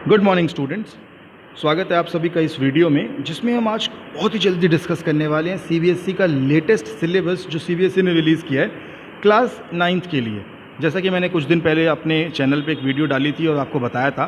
Good morning students. स्वागत है आप सभी का इस वीडियो में, जिसमें हम आज बहुत ही जल्दी डिस्कस करने वाले हैं सीबीएसई का लेटेस्ट सिलेबस जो सीबीएसई ने रिलीज़ किया है क्लास 9th के लिए। जैसा कि मैंने कुछ दिन पहले अपने चैनल पे एक वीडियो डाली थी और आपको बताया था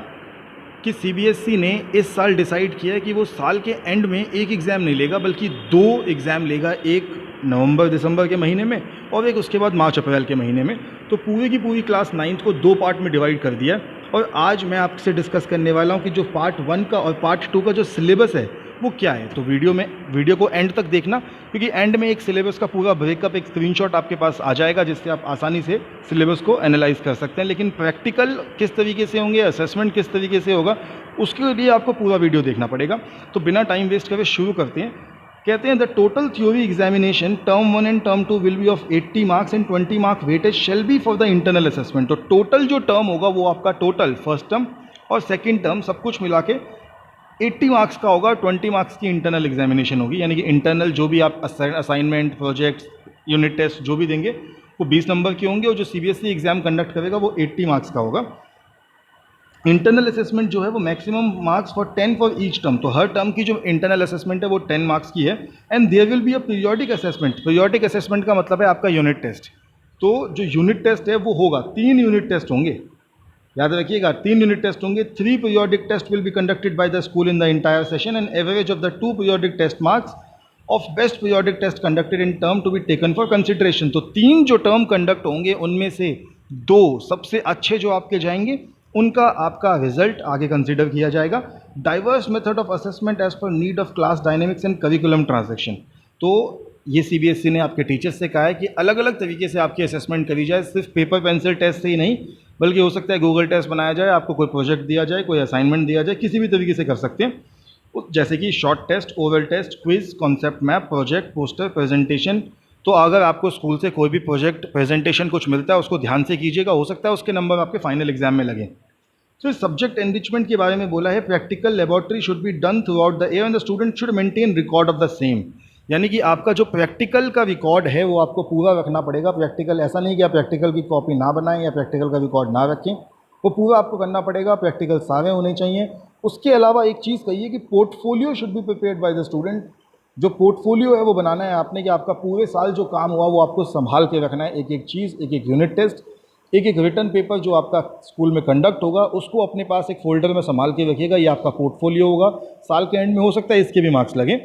कि सीबीएसई ने इस साल डिसाइड किया है कि वो साल के एंड में एक एग्ज़ाम नहीं लेगा बल्कि 2 एग्ज़ाम लेगा, एक नवंबर दिसंबर के महीने में और एक उसके बाद मार्च अप्रैल के महीने में। तो पूरी की पूरी क्लास 9th को 2 पार्ट में डिवाइड कर दिया और आज मैं आपसे डिस्कस करने वाला हूं कि जो पार्ट 1 का और पार्ट 2 का जो सिलेबस है वो क्या है। तो वीडियो को एंड तक देखना, क्योंकि एंड में एक सिलेबस का पूरा ब्रेकअप, एक स्क्रीनशॉट आपके पास आ जाएगा जिससे आप आसानी से सिलेबस को एनालाइज कर सकते हैं। लेकिन प्रैक्टिकल किस तरीके से होंगे, असेसमेंट किस तरीके से होगा, उसके लिए आपको पूरा वीडियो देखना पड़ेगा। तो बिना टाइम वेस्ट करे शुरू करते हैं। कहते हैं the total theory examination term 1 and term 2 will be of 80 marks and 20 mark weightage shall be for the internal assessment. तो टोटल जो टर्म होगा वो आपका टोटल फर्स्ट टर्म और सेकंड टर्म सब कुछ मिला के 80 मार्क्स का होगा। 20 मार्क्स की इंटरनल एग्जामिनेशन होगी, यानी कि इंटरनल जो भी आप असाइनमेंट, प्रोजेक्ट्स, यूनिट टेस्ट जो भी देंगे वो 20 नंबर के होंगे और जो सीबीएसई एग्जाम कंडक्ट करेगा वो 80 मार्क्स का होगा। इंटरनल असेसमेंट जो है वो maximum marks for each term. तो हर टर्म की जो इंटरनल असेसमेंट है वो 10 मार्क्स की है। And there will be a periodic assessment. Periodic assessment का मतलब है आपका यूनिट टेस्ट। तो जो यूनिट टेस्ट है वो होगा, 3 यूनिट टेस्ट होंगे, याद रखिएगा 3 यूनिट टेस्ट होंगे। 3 periodic test will be conducted by the school in the entire session and average of the 2 periodic test marks of best periodic test conducted in term to be taken for consideration. तो 3 जो term conduct होंगे उनमें से 2 सबसे अच्छे जो आपके जाएंगे उनका आपका रिजल्ट आगे कंसीडर किया जाएगा। Diverse method of assessment as per need of class dynamics and curriculum transaction. तो ये सीबीएसई ने आपके टीचर्स से कहा है कि अलग अलग तरीके से आपकी असेसमेंट करी जाए, सिर्फ पेपर पेंसिल टेस्ट से ही नहीं, बल्कि हो सकता है गूगल टेस्ट बनाया जाए, आपको कोई प्रोजेक्ट दिया जाए, कोई असाइनमेंट दिया जाए, किसी भी तरीके से कर सकते हैं, जैसे कि short test, oral test, quiz, concept map, project, poster, presentation. तो अगर आपको स्कूल से कोई भी प्रोजेक्ट, प्रेजेंटेशन कुछ मिलता है उसको ध्यान से कीजिएगा, हो सकता है उसके नंबर आपके फाइनल एग्जाम में लगे। तो सब्जेक्ट एनरिचमेंट के बारे में बोला है, practical laboratory should be done through out the year and the student should maintain record of the same. यानी कि आपका जो प्रैक्टिकल का रिकॉर्ड है वो आपको पूरा रखना पड़ेगा। प्रैक्टिकल ऐसा नहीं कि आप प्रैक्टिकल की कॉपी ना बनाएं या प्रैक्टिकल का रिकॉर्ड ना रखें, वो पूरा आपको करना पड़ेगा। प्रैक्टिकल सारे होने चाहिए। उसके अलावा एक चीज़ कहिए कि portfolio should be prepared by the student. जो पोर्टफोलियो है वो बनाना है आपने कि आपका पूरे साल जो काम हुआ वो आपको संभाल के रखना है। एक एक चीज़, एक एक यूनिट टेस्ट, एक एक रिटर्न पेपर जो आपका स्कूल में कंडक्ट होगा उसको अपने पास एक फोल्डर में संभाल के रखिएगा। ये आपका पोर्टफोलियो होगा। साल के एंड में हो सकता है इसके भी मार्क्स लगे।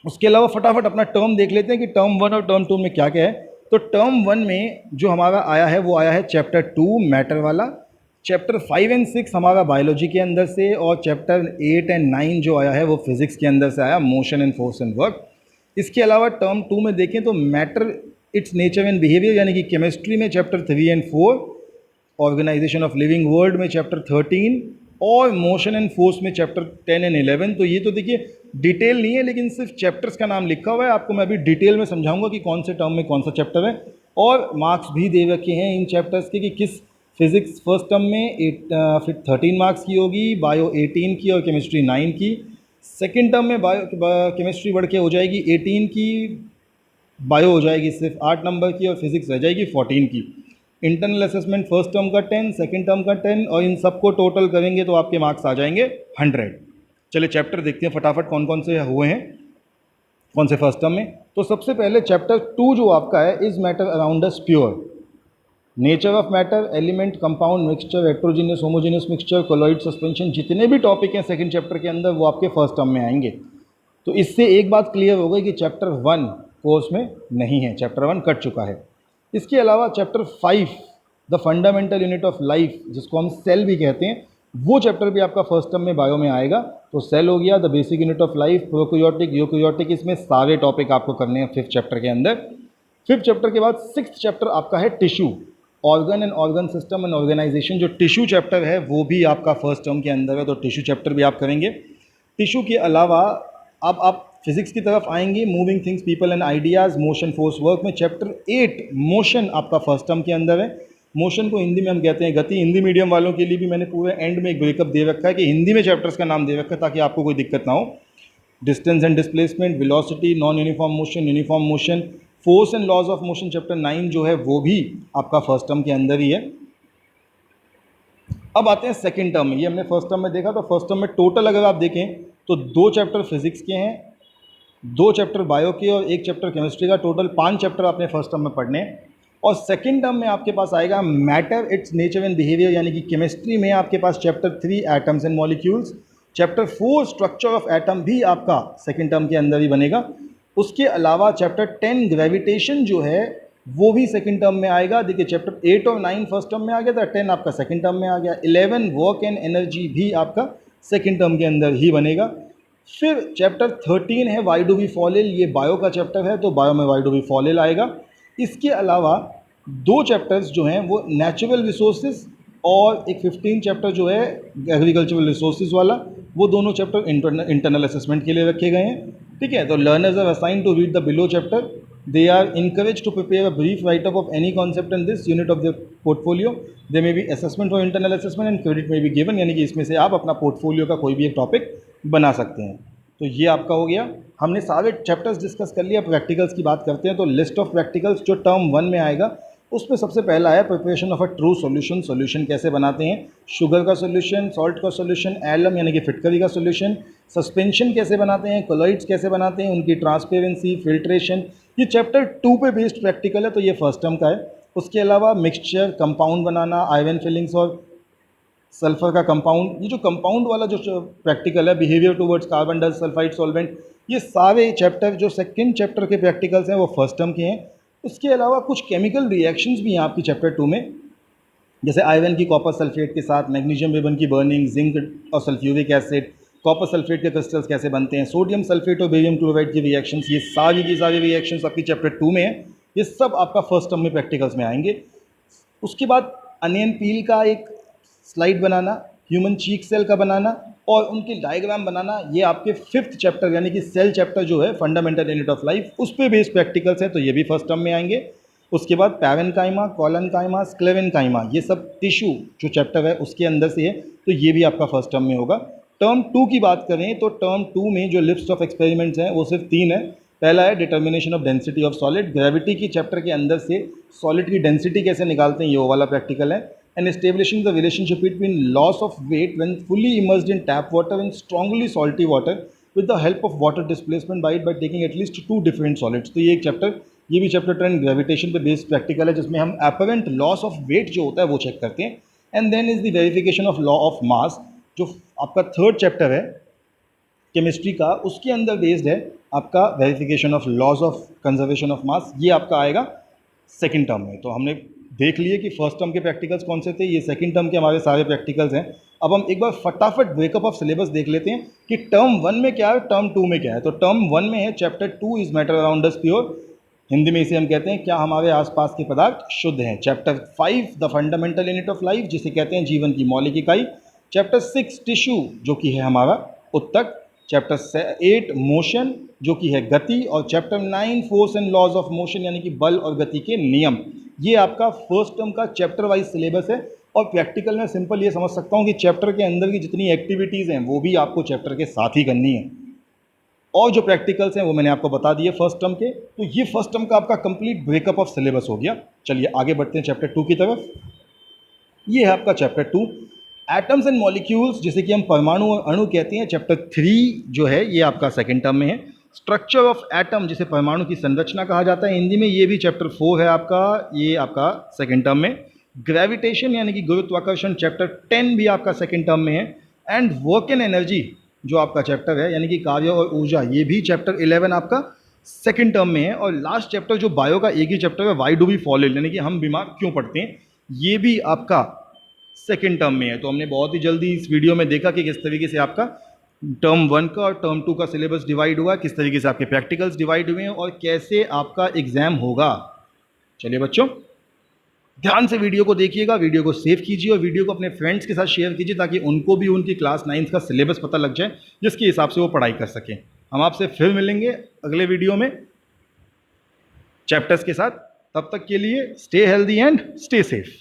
उसके अलावा फटाफट अपना टर्म देख लेते हैं कि टर्म 1 और टर्म 2 में क्या क्या है। तो टर्म 1 में जो हमारा आया है वो आया है चैप्टर 2 मैटर वाला, चैप्टर 5 एंड 6 हमारा बायोलॉजी के अंदर से, और चैप्टर 8 एंड 9 जो आया है वो फिजिक्स के अंदर से आया, motion and force and work. इसके अलावा टर्म 2 में देखें तो matter, its nature and behaviour, यानी कि केमिस्ट्री में chapter 3 and 4, organisation of living world में चैप्टर 13 और मोशन एंड फोर्स में चैप्टर 10 एंड 11। तो ये तो देखिए डिटेल नहीं है, लेकिन सिर्फ चैप्टर्स का नाम लिखा हुआ है। आपको मैं अभी डिटेल में समझाऊंगा कि कौन से टर्म में कौन सा चैप्टर है, और मार्क्स भी दे रखे हैं इन चैप्टर्स के कि किस फिजिक्स फर्स्ट टर्म में 13 मार्क्स की होगी, बायो 18 की और केमिस्ट्री 9 की। सेकेंड टर्म में केमिस्ट्री बढ़ के हो जाएगी 18 की, बायो हो जाएगी सिर्फ 8 नंबर की और फिजिक्स रह जाएगी 14 की। इंटरनल असेसमेंट फर्स्ट टर्म का 10, सेकंड टर्म का 10, और इन सबको टोटल करेंगे तो आपके मार्क्स आ जाएंगे 100। चलिए चैप्टर देखते हैं फटाफट कौन कौन से हुए हैं, कौन से फर्स्ट टर्म में। तो सबसे पहले चैप्टर 2 जो आपका है, is matter around us pure, nature of matter, element, compound, mixture, heterogeneous, homogeneous mixture, colloid suspension, जितने भी टॉपिक हैं सेकंड चैप्टर के अंदर वो आपके फर्स्ट टर्म में आएंगे। तो इससे एक बात क्लियर हो गई कि चैप्टर 1 कोर्स में नहीं है, चैप्टर 1 कट चुका है। इसके अलावा chapter 5 the fundamental unit of life, जिसको हम सेल भी कहते हैं, वो चैप्टर भी आपका फर्स्ट टर्म में बायो में आएगा। तो सेल हो गया, the basic unit of life, prokaryotic, eukaryotic, इसमें सारे टॉपिक आपको करने हैं 5th चैप्टर के अंदर। 5th चैप्टर के बाद 6th चैप्टर आपका है tissue, organ and organ system and organisation. जो टिश्यू चैप्टर है वो भी आपका फर्स्ट टर्म के अंदर है, तो टिश्यू चैप्टर भी आप करेंगे। टिश्यू के अलावा अब आप फिजिक्स की तरफ आएंगे, moving things, people and ideas, motion force work में चैप्टर 8 मोशन आपका फर्स्ट टर्म के अंदर है। मोशन को हिंदी में हम कहते हैं गति। हिंदी मीडियम वालों के लिए भी मैंने पूरे एंड में एक ब्रेकअप दे रखा है कि हिंदी में चैप्टर्स का नाम दे रखा है ताकि आपको कोई दिक्कत ना हो। Distance and displacement, velocity, non uniform motion, uniform motion, force and laws of motion chapter 9 जो है वो भी आपका फर्स्ट टर्म के अंदर ही है। अब आते हैं सेकेंड टर्म में। ये हमने फर्स्ट टर्म में देखा, तो फर्स्ट टर्म में टोटल अगर आप देखें तो 2 चैप्टर फिजिक्स के हैं, 2 चैप्टर बायो के और 1 चैप्टर केमिस्ट्री का, टोटल 5 चैप्टर आपने फर्स्ट टर्म में पढ़ने हैं। और सेकेंड टर्म में आपके पास आएगा matter, its nature and behaviour, यानी कि केमिस्ट्री में आपके पास chapter 3 atoms and molecules, chapter 4 structure of atom भी आपका सेकेंड टर्म के अंदर ही बनेगा। उसके अलावा चैप्टर 10 ग्रेविटेशन जो है वो भी सेकंड टर्म में आएगा। देखिए चैप्टर 8 और 9 फर्स्ट टर्म में आ गया था, 10 आपका सेकंड टर्म में आ गया। 11 वर्क एंड एनर्जी भी आपका सेकंड टर्म के अंदर ही बनेगा। फिर चैप्टर 13 है why do we fall ill, ये बायो का चैप्टर है, तो बायो में why do we fall ill आएगा। इसके अलावा 2 चैप्टर्स जो हैं वो नेचुरल रिसोर्सेज और एक 15 चैप्टर जो है एग्रीकल्चरल रिसोर्सेज वाला, वो दोनों चैप्टर इंटरनल असेसमेंट के लिए रखे गए हैं। ठीक है, तो learners are assigned to read the below chapter. They are encouraged to prepare a brief write-up of any concept in this unit of their portfolio. There may be assessment for internal assessment and credit may be given, यानी कि इसमें से आप अपना portfolio का कोई भी एक टॉपिक बना सकते हैं। तो ये आपका हो गया, हमने सारे चैप्टर्स डिस्कस कर लिया। प्रैक्टिकल्स की बात करते हैं, तो लिस्ट ऑफ प्रैक्टिकल्स जो टर्म 1 में आएगा उसमें सबसे पहला है preparation of a true solution. Solution कैसे बनाते हैं, शुगर का सॉल्यूशन, सॉल्ट का सॉल्यूशन, एलम यानी कि फिटकरी का सॉल्यूशन, सस्पेंशन कैसे बनाते हैं, कोलॉइड्स कैसे बनाते हैं, उनकी ट्रांसपेरेंसी, फिल्ट्रेशन, ये चैप्टर 2 पे बेस्ड प्रैक्टिकल है, तो ये फर्स्ट टर्म का है। उसके अलावा मिक्सचर, कंपाउंड बनाना, आयरन फिलिंग्स और सल्फर का कंपाउंड, ये जो कंपाउंड वाला जो प्रैक्टिकल है, behaviour towards carbon dust sulphide solvent, ये सारे चैप्टर जो सेकंड चैप्टर के प्रैक्टिकल्स हैं वो फर्स्ट टर्म के हैं। उसके अलावा कुछ केमिकल रिएक्शंस भी हैं आपकी चैप्टर 2 में, जैसे आयरन की कॉपर सल्फेट के साथ मैग्नीशियम रिबन की बर्निंग, जिंक और सल्फ्यूरिक एसिड, कॉपर सल्फेट के क्रिस्टल्स कैसे बनते हैं, सोडियम सल्फेट और बेरियम क्लोराइड की रिएक्शंस, ये सारी की सारी रिएक्शंस आपकी चैप्टर 2 में है। ये सब आपका फर्स्ट टर्म में प्रैक्टिकल्स में आएंगे। उसके बाद अनियन पील का एक स्लाइड बनाना, ह्यूमन चीक सेल का बनाना और उनकी डायग्राम बनाना, ये आपके 5th चैप्टर यानी कि सेल चैप्टर जो है फंडामेंटल यूनिट ऑफ लाइफ, उस पर बेस्ड प्रैक्टिकल्स हैं, तो ये भी फर्स्ट टर्म में आएंगे। उसके बाद पैरेन्काइमा, कॉलनकाइमा, स्क्लेरेन्काइमा, ये सब टिश्यू जो चैप्टर है उसके अंदर से है, तो ये भी आपका फर्स्ट टर्म में होगा। टर्म 2 की बात करें तो टर्म 2 में जो लिस्ट ऑफ एक्सपेरिमेंट्स हैं वो सिर्फ 3 है। पहला है determination of density of solid, gravity की चैप्टर के अंदर से सॉलिड की डेंसिटी कैसे निकालते हैं, ये वो वाला प्रैक्टिकल है। And establishing the relationship between loss of weight when fully immersed in tap water and strongly salty water with the help of water displacement by taking at least 2 different solids, तो ये एक चैप्टर, ये भी chapter 10 gravitation पे based practical है, जिसमें हम apparent loss of wait जो होता है वो चेक करते हैं। And then is the verification of law of mass, जो आपका 3rd चैप्टर है केमिस्ट्री का, उसके अंदर बेस्ड है आपका verification of laws of conservation of mass, ये आपका आएगा सेकंड टर्म में। तो हमने देख लिए कि फर्स्ट टर्म के प्रैक्टिकल्स कौन से थे, ये सेकंड टर्म के हमारे सारे प्रैक्टिकल्स हैं। अब हम एक बार फटाफट ब्रेकअप ऑफ सिलेबस देख लेते हैं कि टर्म 1 में क्या है, टर्म 2 में क्या है। तो टर्म 1 में है chapter 2 is matter around us pure, Hindi में इसे हम कहते हैं क्या हमारे आसपास के पदार्थ शुद्ध हैं। Chapter 5 the fundamental unit of life, जिसे कहते हैं जीवन की मौलिक इकाई। चैप्टर 6 टिश्यू, जो कि है हमारा उत्तक। चैप्टर 8 मोशन, जो कि है गति। और chapter 9 force and laws of motion, यानी कि बल और गति के नियम। ये आपका फर्स्ट टर्म का चैप्टर वाइज सिलेबस है। और प्रैक्टिकल में सिंपल ये समझ सकता हूँ कि चैप्टर के अंदर की जितनी एक्टिविटीज़ हैं वो भी आपको चैप्टर के साथ ही करनी है, और जो प्रैक्टिकल्स हैं वो मैंने आपको बता दिए फर्स्ट टर्म के। तो ये फर्स्ट टर्म का आपका कंप्लीट ब्रेकअप ऑफ सिलेबस हो गया। चलिए आगे बढ़ते हैं चैप्टर 2 की तरफ। ये है आपका चैप्टर 2 एटम्स एंड मॉलिक्यूल्स, जिसे कि हम परमाणु और अणु कहते हैं। चैप्टर 3 जो है ये आपका सेकेंड टर्म में है। स्ट्रक्चर ऑफ एटम, जिसे परमाणु की संरचना कहा जाता है हिंदी में, ये भी चैप्टर 4 है आपका, ये आपका सेकेंड टर्म में। ग्रेविटेशन यानी कि गुरुत्वाकर्षण, चैप्टर 10 भी आपका सेकेंड टर्म में है। एंड वर्क एंड एनर्जी जो आपका चैप्टर है, यानी कि कार्य और ऊर्जा, ये भी चैप्टर 11 आपका सेकेंड टर्म में है। और लास्ट चैप्टर जो बायो का एक ही चैप्टर है, why do we fall ill, यानी कि हम बीमार क्यों पड़ते हैं, ये भी आपका सेकेंड टर्म में है। तो हमने बहुत ही जल्दी इस वीडियो में देखा कि किस तरीके से आपका टर्म 1 का और टर्म 2 का सिलेबस डिवाइड हुआ, किस तरीके से आपके प्रैक्टिकल्स डिवाइड हुए हैं और कैसे आपका एग्जाम होगा। चलिए बच्चों, ध्यान से वीडियो को देखिएगा, वीडियो को सेव कीजिए और वीडियो को अपने फ्रेंड्स के साथ शेयर कीजिए, ताकि उनको भी उनकी क्लास 9th का सिलेबस पता लग जाए, जिसके हिसाब से वो पढ़ाई कर सकें। हम आपसे फिर मिलेंगे अगले वीडियो में चैप्टर्स के साथ। तब तक के लिए stay healthy and stay safe.